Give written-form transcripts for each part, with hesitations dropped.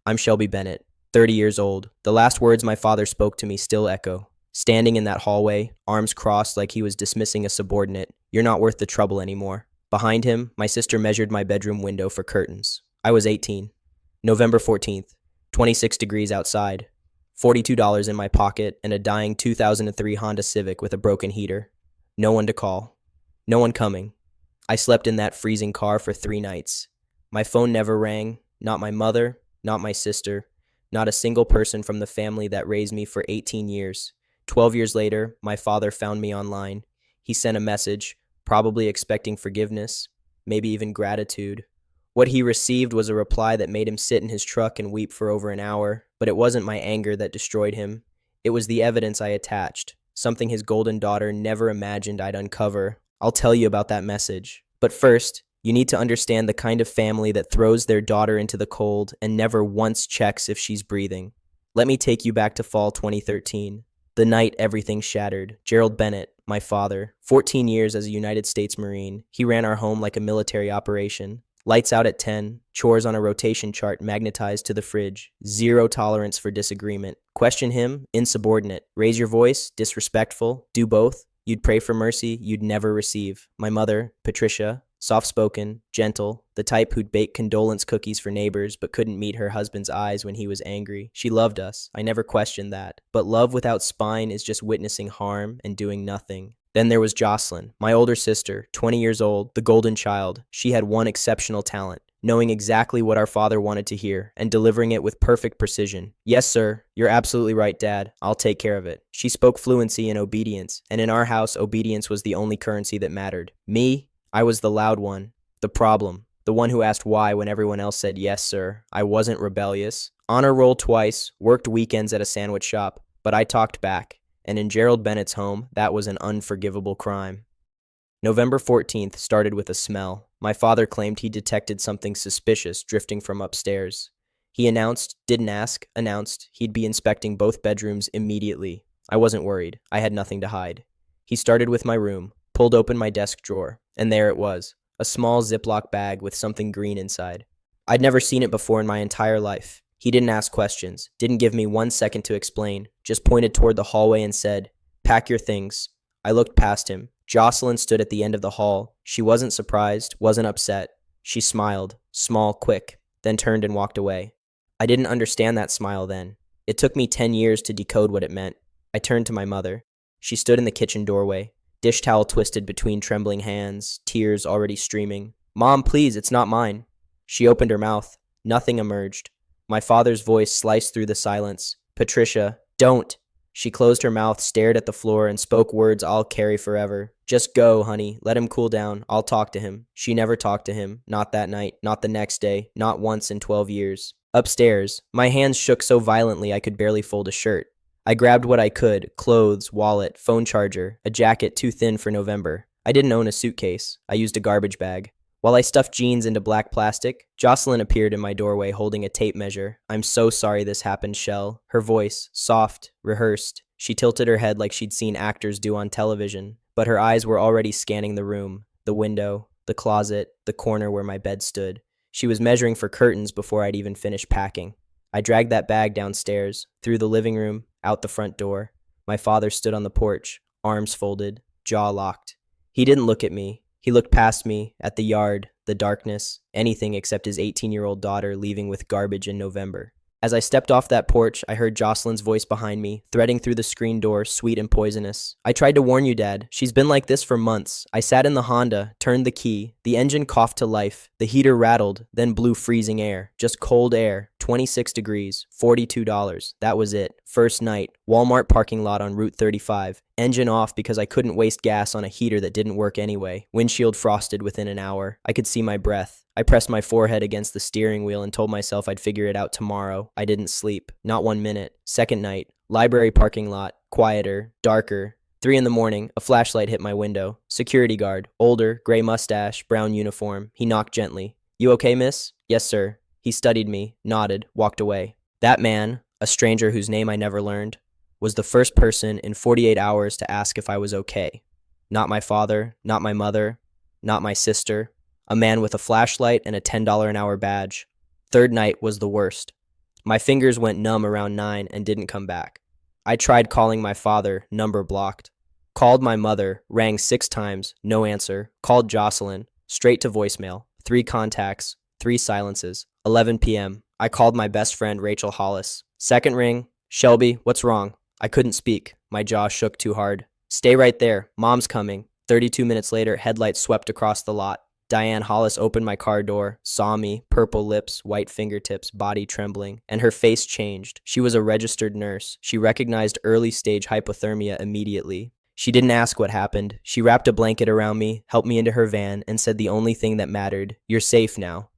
I'm Shelby Bennett, 30 years old. The last words my father spoke to me still echo. Standing in that hallway, arms crossed like he was dismissing a subordinate. You're not worth the trouble anymore. Behind him, my sister measured my bedroom window for curtains. I was 18. November 14th, 26 degrees outside. $42 in my pocket and a dying 2003 Honda Civic with a broken heater. No one to call. No one coming. I slept in that freezing car for 3 nights. My phone never rang. Not my mother, not my sister, not a single person from the family that raised me for 18 years. 12 years later, my father found me online. He sent a message, probably expecting forgiveness, maybe even gratitude. What he received was a reply that made him sit in his truck and weep for over an hour, but it wasn't my anger that destroyed him. It was the evidence I attached, something his golden daughter never imagined I'd uncover. I'll tell you about that message. But first, you need to understand the kind of family that throws their daughter into the cold and never once checks if she's breathing. Let me take you back to fall 2013. The night everything shattered. Gerald Bennett, my father, 14 years as a United States Marine. He ran our home like a military operation. Lights out at 10, chores on a rotation chart magnetized to the fridge. Zero tolerance for disagreement. Question him, insubordinate. Raise your voice, disrespectful. Do both. You'd pray for mercy you'd never receive. My mother, Patricia, soft-spoken, gentle, the type who'd bake condolence cookies for neighbors but couldn't meet her husband's eyes when he was angry. She loved us. I never questioned that. But love without spine is just witnessing harm and doing nothing. Then there was Jocelyn, my older sister, 20 years old, the golden child. She had one exceptional talent, knowing exactly what our father wanted to hear and delivering it with perfect precision. Yes, sir, you're absolutely right, Dad. I'll take care of it. She spoke fluency in obedience, and in our house, obedience was the only currency that mattered. Me? I was the loud one, the problem, the one who asked why when everyone else said yes, sir. I wasn't rebellious. Honor roll twice, worked weekends at a sandwich shop, but I talked back, and in Gerald Bennett's home, that was an unforgivable crime. November 14th started with a smell. My father claimed he detected something suspicious drifting from upstairs. He announced, didn't ask, announced he'd be inspecting both bedrooms immediately. I wasn't worried. I had nothing to hide. He started with my room, pulled open my desk drawer, and there it was, a small Ziploc bag with something green inside. I'd never seen it before in my entire life. He didn't ask questions, didn't give me 1 second to explain, just pointed toward the hallway and said, "Pack your things." I looked past him. Jocelyn stood at the end of the hall. She wasn't surprised, wasn't upset. She smiled, small, quick, then turned and walked away. I didn't understand that smile then. It took me 10 years to decode what it meant. I turned to my mother. She stood in the kitchen doorway, dish towel twisted between trembling hands, tears already streaming. "Mom, please, it's not mine." She opened her mouth. Nothing emerged. My father's voice sliced through the silence. "Patricia, don't." She closed her mouth, stared at the floor, and spoke words I'll carry forever. "Just go, honey. Let him cool down. I'll talk to him." She never talked to him. Not that night. Not the next day. Not once in 12 years. Upstairs, my hands shook so violently I could barely fold a shirt. I grabbed what I could, clothes, wallet, phone charger, a jacket too thin for November. I didn't own a suitcase. I used a garbage bag. While I stuffed jeans into black plastic, Jocelyn appeared in my doorway holding a tape measure. "I'm so sorry this happened, Shell." Her voice, soft, rehearsed. She tilted her head like she'd seen actors do on television, but her eyes were already scanning the room, the window, the closet, the corner where my bed stood. She was measuring for curtains before I'd even finished packing. I dragged that bag downstairs, through the living room, out the front door. My father stood on the porch, arms folded, jaw locked. He didn't look at me. He looked past me, at the yard, the darkness, anything except his 18-year-old daughter leaving with garbage in November. As I stepped off that porch, I heard Jocelyn's voice behind me, threading through the screen door, sweet and poisonous. "I tried to warn you, Dad. She's been like this for months." I sat in the Honda, turned the key. The engine coughed to life. The heater rattled, then blew freezing air. Just cold air. 26 degrees. $42. That was it. First night. Walmart parking lot on Route 35. Engine off because I couldn't waste gas on a heater that didn't work anyway. Windshield frosted within an hour. I could see my breath. I pressed my forehead against the steering wheel and told myself I'd figure it out tomorrow. I didn't sleep. Not 1 minute. Second night. Library parking lot. Quieter. Darker. 3 in the morning. A flashlight hit my window. Security guard. Older. Gray mustache. Brown uniform. He knocked gently. "You okay, miss?" "Yes, sir." He studied me, nodded, walked away. That man, a stranger whose name I never learned, was the first person in 48 hours to ask if I was okay. Not my father, not my mother, not my sister. A man with a flashlight and a $10 an hour badge. Third night was the worst. My fingers went numb around 9 and didn't come back. I tried calling my father, number blocked. Called my mother, rang 6 times, no answer. Called Jocelyn, straight to voicemail. 3 contacts, 3 silences. 11 p.m. I called my best friend, Rachel Hollis. Second ring, Shelby, what's wrong? I couldn't speak. My jaw shook too hard. Stay right there. Mom's coming. 32 minutes later, headlights swept across the lot. Diane Hollis opened my car door, saw me, purple lips, white fingertips, body trembling, and her face changed. She was a registered nurse. She recognized early-stage hypothermia immediately. She didn't ask what happened. She wrapped a blanket around me, helped me into her van, and said the only thing that mattered, "You're safe now."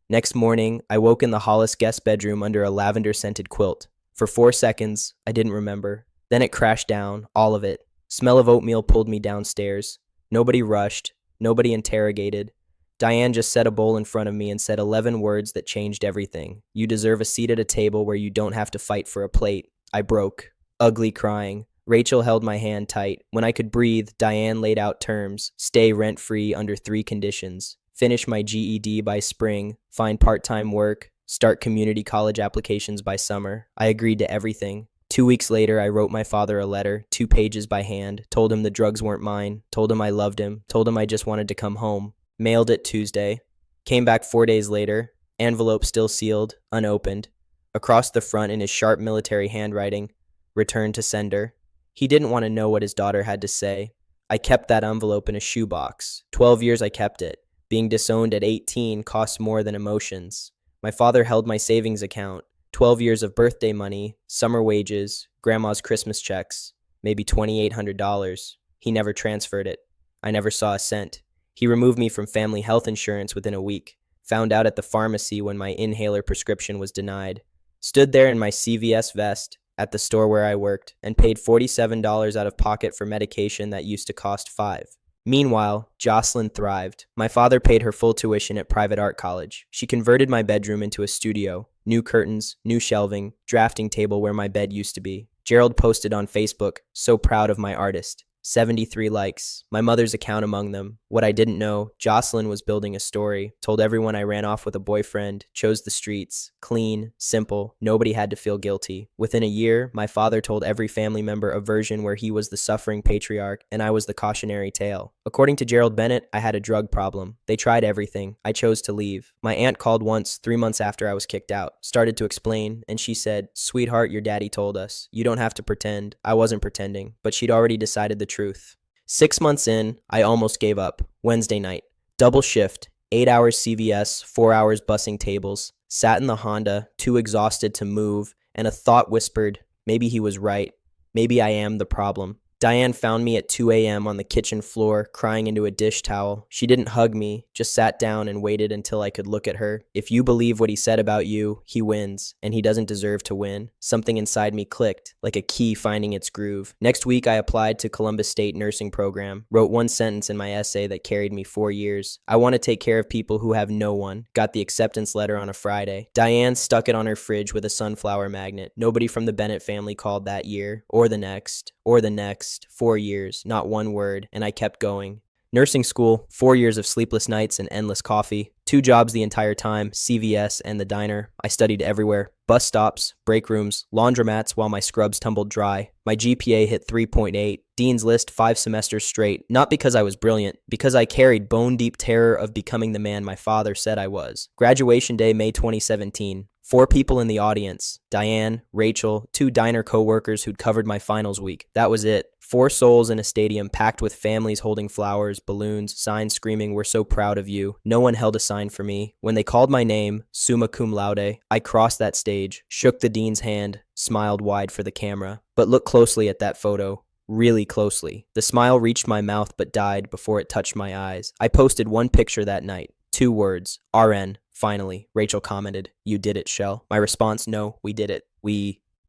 Next morning, I woke in the Hollis guest bedroom under a lavender-scented quilt. For 4 seconds, I didn't remember. Then it crashed down, all of it. Smell of oatmeal pulled me downstairs. Nobody rushed. Nobody interrogated. Diane just set a bowl in front of me and said 11 words that changed everything. "You deserve a seat at a table where you don't have to fight for a plate." I broke. Ugly crying. Rachel held my hand tight. When I could breathe, Diane laid out terms. Stay rent-free under 3 conditions. Finish my GED by spring. Find part-time work. Start community college applications by summer. I agreed to everything. 2 weeks later, I wrote my father a letter, 2 pages by hand, told him the drugs weren't mine, told him I loved him, told him I just wanted to come home. Mailed it Tuesday. Came back 4 days later. Envelope still sealed, unopened. Across the front in his sharp military handwriting, "Return to sender." He didn't want to know what his daughter had to say. I kept that envelope in a shoebox. 12 years I kept it. Being disowned at 18 costs more than emotions. My father held my savings account. 12 years of birthday money, summer wages, grandma's Christmas checks, maybe $2,800. He never transferred it. I never saw a cent. He removed me from family health insurance within a week. Found out at the pharmacy when my inhaler prescription was denied. Stood there in my CVS vest at the store where I worked and paid $47 out of pocket for medication that used to cost $5. Meanwhile, Jocelyn thrived. My father paid her full tuition at private art college. She converted my bedroom into a studio. New curtains, new shelving, drafting table where my bed used to be. Gerald posted on Facebook, "So proud of my artist." 73 likes, my mother's account among them. What I didn't know, Jocelyn was building a story, told everyone I ran off with a boyfriend, chose the streets, clean, simple, nobody had to feel guilty. Within a year, my father told every family member a version where he was the suffering patriarch and I was the cautionary tale. According to Gerald Bennett, I had a drug problem. They tried everything. I chose to leave. My aunt called once, 3 months after I was kicked out, started to explain, and she said, "Sweetheart, your daddy told us. You don't have to pretend." I wasn't pretending, but she'd already decided the truth. 6 months in, I almost gave up. Wednesday night. Double shift. 8 hours CVS, 4 hours bussing tables. Sat in the Honda, too exhausted to move, and a thought whispered, maybe he was right. Maybe I am the problem. Diane found me at 2 a.m. on the kitchen floor, crying into a dish towel. She didn't hug me, just sat down and waited until I could look at her. "If you believe what he said about you, he wins, and he doesn't deserve to win." Something inside me clicked, like a key finding its groove. Next week, I applied to Columbus State Nursing Program, wrote 1 sentence in my essay that carried me 4 years. I want to take care of people who have no one. Got the acceptance letter on a Friday. Diane stuck it on her fridge with a sunflower magnet. Nobody from the Bennett family called that year, or the next, or the next. 4 years, not one word, and I kept going. Nursing school, 4 years of sleepless nights and endless coffee. 2 jobs the entire time, CVS and the diner. I studied everywhere. Bus stops, break rooms, laundromats while my scrubs tumbled dry. My GPA hit 3.8. Dean's List 5 semesters straight. Not because I was brilliant, because I carried bone-deep terror of becoming the man my father said I was. Graduation day, May 2017. 4 people in the audience. Diane, Rachel, 2 diner co-workers who'd covered my finals week. That was it. 4 souls in a stadium packed with families holding flowers, balloons, signs screaming, "We're so proud of you." No one held a sign for me. When they called my name, summa cum laude, I crossed that stage, shook the dean's hand, smiled wide for the camera. But look closely at that photo. Really closely. The smile reached my mouth but died before it touched my eyes. I posted 1 picture that night. 2 words. RN. Finally, Rachel commented, "You did it, Shell." My response, "No, we did it.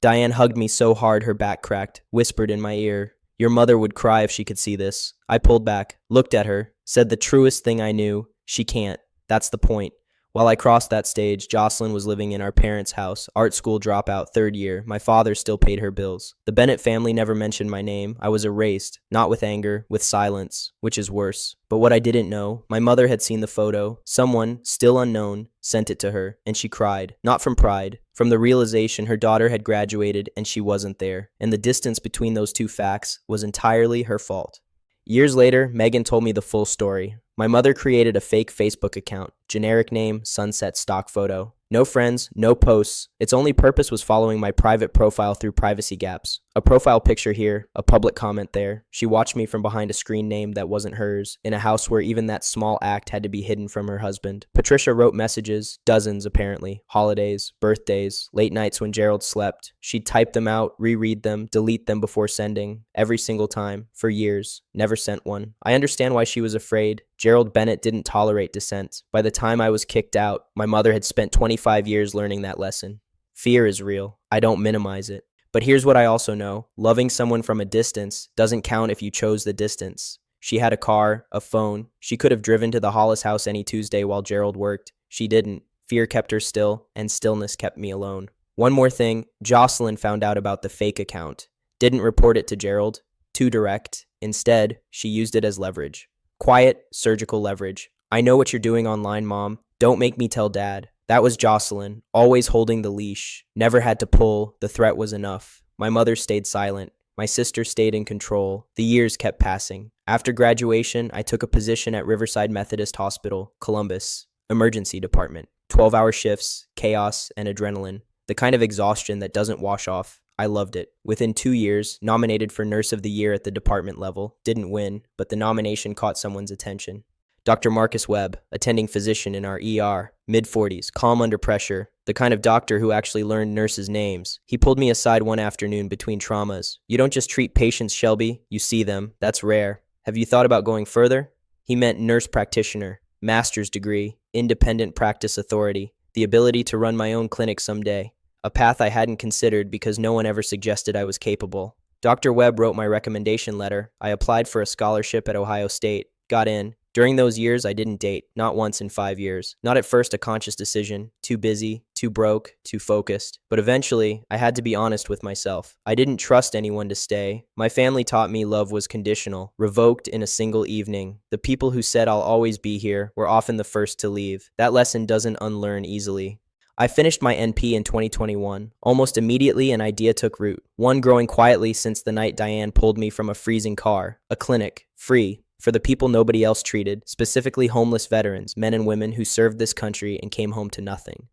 Diane hugged me so hard her back cracked, whispered in my ear, "Your mother would cry if she could see this." I pulled back, looked at her, said the truest thing I knew. She can't. That's the point. While I crossed that stage, Jocelyn was living in our parents' house, art school dropout, third year. My father still paid her bills. The Bennett family never mentioned my name. I was erased, not with anger, with silence, which is worse. But what I didn't know, my mother had seen the photo. Someone, still unknown, sent it to her, and she cried. Not from pride, from the realization her daughter had graduated and she wasn't there. And the distance between those two facts was entirely her fault. Years later, Megan told me the full story. My mother created a fake Facebook account, generic name, sunset stock photo. No friends, no posts. Its only purpose was following my private profile through privacy gaps. A profile picture here, a public comment there. She watched me from behind a screen name that wasn't hers, in a house where even that small act had to be hidden from her husband. Patricia wrote messages, dozens apparently, holidays, birthdays, late nights when Gerald slept. She'd type them out, reread them, delete them before sending, every single time, for years. Never sent one. I understand why she was afraid. Gerald Bennett didn't tolerate dissent. By the time I was kicked out, my mother had spent 25 years learning that lesson. Fear is real. I don't minimize it. But here's what I also know. Loving someone from a distance doesn't count if you chose the distance. She had a car, a phone. She could have driven to the Hollis house any Tuesday while Gerald worked. She didn't. Fear kept her still, and stillness kept me alone. One more thing. Jocelyn found out about the fake account. Didn't report it to Gerald. Too direct. Instead, she used it as leverage. Quiet, surgical leverage. I know what you're doing online, Mom. Don't make me tell Dad. That was Jocelyn, always holding the leash. Never had to pull. The threat was enough. My mother stayed silent. My sister stayed in control. The years kept passing. After graduation, I took a position at Riverside Methodist Hospital, Columbus, emergency department. 12-hour shifts, chaos, and adrenaline. The kind of exhaustion that doesn't wash off. I loved it. Within 2 years, nominated for Nurse of the Year at the department level. Didn't win, but the nomination caught someone's attention. Dr. Marcus Webb, attending physician in our ER, mid-40s, calm under pressure, the kind of doctor who actually learned nurses' names. He pulled me aside one afternoon between traumas. You don't just treat patients, Shelby. You see them. That's rare. Have you thought about going further? He meant nurse practitioner, master's degree, independent practice authority, the ability to run my own clinic someday. A path I hadn't considered because no one ever suggested I was capable. Dr. Webb wrote my recommendation letter. I applied for a scholarship at Ohio State. Got in. During those years, I didn't date, not once in 5 years. Not at first a conscious decision, too busy, too broke, too focused. But eventually, I had to be honest with myself. I didn't trust anyone to stay. My family taught me love was conditional, revoked in a single evening. The people who said I'll always be here were often the first to leave. That lesson doesn't unlearn easily. I finished my NP in 2021. Almost immediately, an idea took root. One growing quietly since the night Diane pulled me from a freezing car. A clinic, free, for the people nobody else treated, specifically homeless veterans, men and women who served this country and came home to nothing.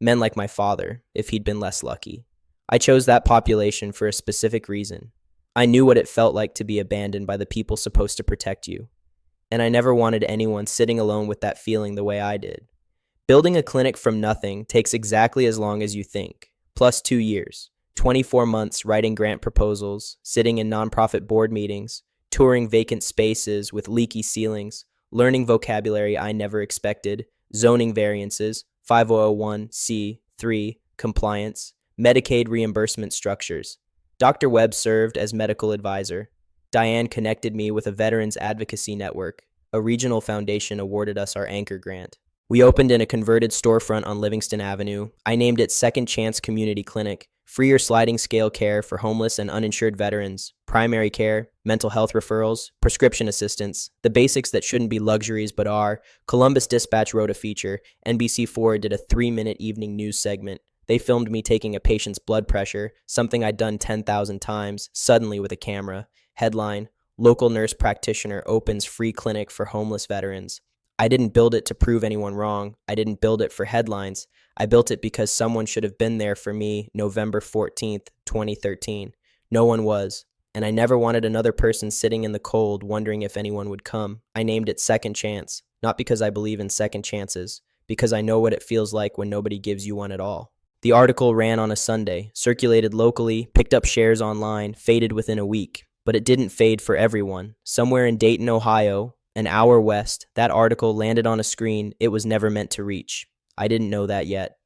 Men like my father, if he'd been less lucky. I chose that population for a specific reason. I knew what it felt like to be abandoned by the people supposed to protect you. And I never wanted anyone sitting alone with that feeling the way I did. Building a clinic from nothing takes exactly as long as you think, plus 2 years, 24 months writing grant proposals, sitting in nonprofit board meetings, touring vacant spaces with leaky ceilings, learning vocabulary I never expected, zoning variances, 5001(c)(3) compliance, Medicaid reimbursement structures. Dr. Webb served as medical advisor. Diane connected me with a veterans advocacy network. A regional foundation awarded us our anchor grant. We opened in a converted storefront on Livingston Avenue. I named it Second Chance Community Clinic. Free or sliding scale care for homeless and uninsured veterans, primary care, mental health referrals, prescription assistance, the basics that shouldn't be luxuries but are. Columbus Dispatch wrote a feature. NBC4 did a 3-minute evening news segment. They filmed me taking a patient's blood pressure, something I'd done 10,000 times, suddenly with a camera. Headline, Local Nurse Practitioner opens free clinic for homeless veterans. I didn't build it to prove anyone wrong. I didn't build it for headlines. I built it because someone should have been there for me November 14th, 2013. No one was. And I never wanted another person sitting in the cold wondering if anyone would come. I named it Second Chance, not because I believe in second chances, because I know what it feels like when nobody gives you one at all. The article ran on a Sunday, circulated locally, picked up shares online, faded within a week. But it didn't fade for everyone. Somewhere in Dayton, Ohio, an hour west, that article landed on a screen it was never meant to reach. I didn't know that yet.